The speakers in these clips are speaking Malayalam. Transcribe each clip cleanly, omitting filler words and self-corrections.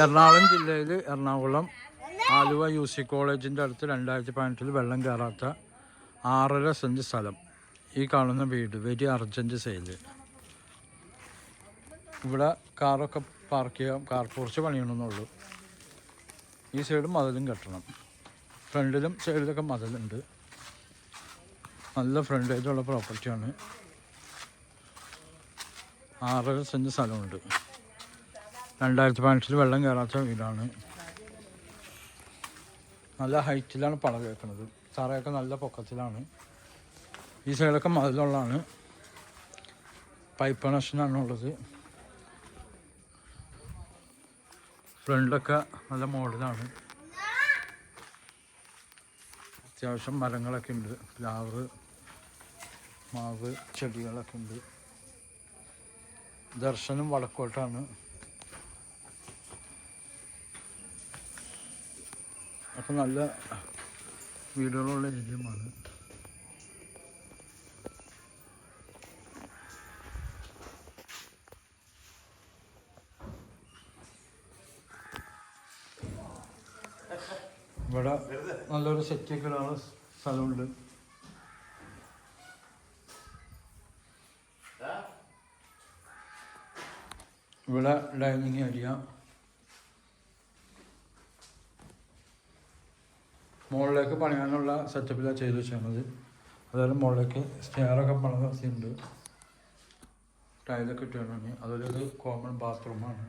എറണാകുളം ജില്ലയിൽ എറണാകുളം ആലുവ UC കോളേജിൻ്റെ അടുത്ത് 2018 വെള്ളം കയറാത്ത 6.5 സെൻറ്റ് സ്ഥലം. ഈ കാണുന്ന വീട് വെരി അർജൻറ്റ് സെയിൽ. ഇവിടെ കാറൊക്കെ പാർക്ക് ചെയ്യാം, കാർ പോർച്ച് പണിയണമെന്നുള്ളൂ. ഈ സൈഡ് മതിലും കെട്ടണം. ഫ്രണ്ടിലും സൈഡിലൊക്കെ മതിലുണ്ട്. നല്ല ഫ്രണ്ടേജുള്ള പ്രോപ്പർട്ടിയാണ്. 6.5 സെൻറ്റ് സ്ഥലമുണ്ട്. 2018 വെള്ളം കയറാത്ത വീടാണ്. നല്ല ഹൈറ്റിലാണ് പണം കേൾക്കുന്നത്. തറയൊക്കെ നല്ല പൊക്കത്തിലാണ്. ഈ സൈഡൊക്കെ മതിലുള്ളതാണ്. പൈപ്പ് കണക്ഷനാണുള്ളത്. ഫ്രണ്ടൊക്കെ നല്ല മോഡലാണ്. അത്യാവശ്യം മരങ്ങളൊക്കെ ഉണ്ട്. പ്ലാവ്, മാവ്, ചെടികളൊക്കെ ഉണ്ട്. ദർശനം വടക്കോട്ടാണ്. അപ്പം നല്ല വീടുകളുള്ള ഏരിയമാണ്. ഇവിടെ നല്ലൊരു സെറ്റൊക്കെ ഇടാനുള്ള സ്ഥലമുണ്ട്. ഇവിടെ ഡൈനിങ് ഏരിയ. മുകളിലേക്ക് പണിയാനുള്ള സെറ്റപ്പിലാണ് ചെയ്ത് വെച്ചത്. അതായത് മുകളിലേക്ക് സ്റ്റെയറൊക്കെ പണിത് വെച്ചിട്ടുണ്ട്. ടൈലൊക്കെ ഇട്ടാണ്. അതുപോലെ ഇത് കോമൺ ബാത്റൂമാണ്.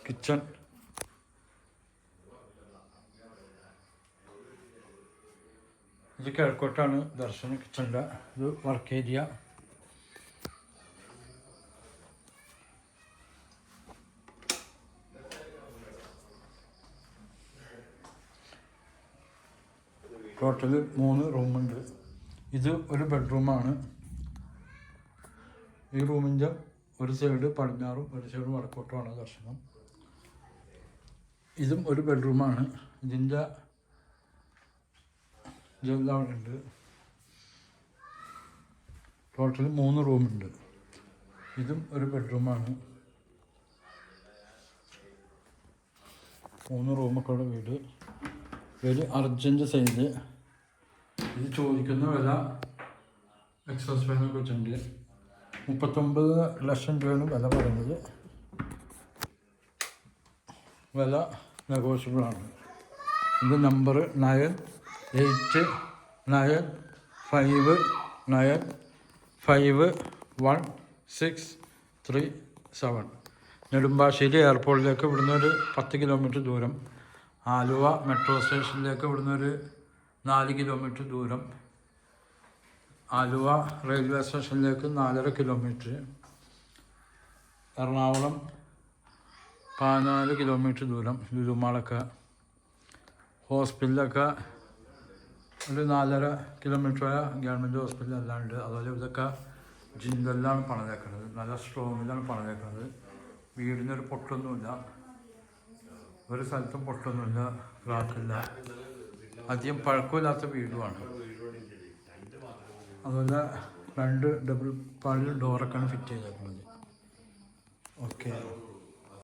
കിച്ചൺ. ഇത് കിഴക്കോട്ടാണ് ദർശന കിച്ചണിൻ്റെ. ഇത് വർക്ക് ഏരിയ. ടോട്ടൽ 3 റൂമുണ്ട്. ഇത് ഒരു ബെഡ്റൂമാണ്. ഈ റൂമിൻ്റെ ഒരു സൈഡ് പടിഞ്ഞാറും ഒരു സൈഡ് വടക്കോട്ടുമാണ് ദർശനം. ഇതും ഒരു ബെഡ്റൂമാണ്. ഇതിൻ്റെ ഇതെല്ലാം ഉണ്ട്. ടോട്ടൽ 3 റൂമുണ്ട്. ഇതും ഒരു ബെഡ്റൂമാണ്. 3 റൂമൊക്കെ ഉള്ള വീട്. Very urgent size. ഇത് ചോദിക്കുന്ന വില എക്സോസ് ഫാനൊക്കെ വെച്ചിട്ടുണ്ട്. 39 ലക്ഷം രൂപയാണ് വില പറയുന്നത്. വില നെഗോഷ്യബിളാണ്. ഇത് നമ്പർ 9895951637. നെടുമ്പാശ്ശേരി എയർപോർട്ടിലേക്ക് ഇവിടുന്ന് ഒരു 10 കിലോമീറ്റർ ദൂരം. ആലുവ മെട്രോ സ്റ്റേഷനിലേക്ക് ഇവിടുന്ന് ഒരു 4 കിലോമീറ്റർ ദൂരം. ആലുവ റെയിൽവേ സ്റ്റേഷനിലേക്ക് 4.5 കിലോമീറ്റർ. എറണാകുളം 14 കിലോമീറ്റർ ദൂരം. ലുലുമാളൊക്കെ ഹോസ്പിറ്റലൊക്കെ ഒരു 4.5 കിലോമീറ്റർ ഗവൺമെൻറ് ഹോസ്പിറ്റൽ എല്ലാം ഉണ്ട്. അതുപോലെ ഇതൊക്കെ ജിന്തലിലാണ് പണിതേക്കുന്നത്. നല്ല സ്ട്രോങ്ങിലാണ് പണിതേക്കുന്നത്. വീടിനൊരു പൊട്ടൊന്നുമില്ല. ഒരു സ്ഥലത്തും പൊട്ടൊന്നുമില്ല, ക്രാക്കില്ല. അധികം പഴക്കമില്ലാത്ത വീടുമാണ്. അതുപോലെ 2 ഡബിൾ പാളിൽ ഡോറൊക്കെയാണ് ഫിറ്റ് ചെയ്തേക്കുന്നത്. ഓക്കെ.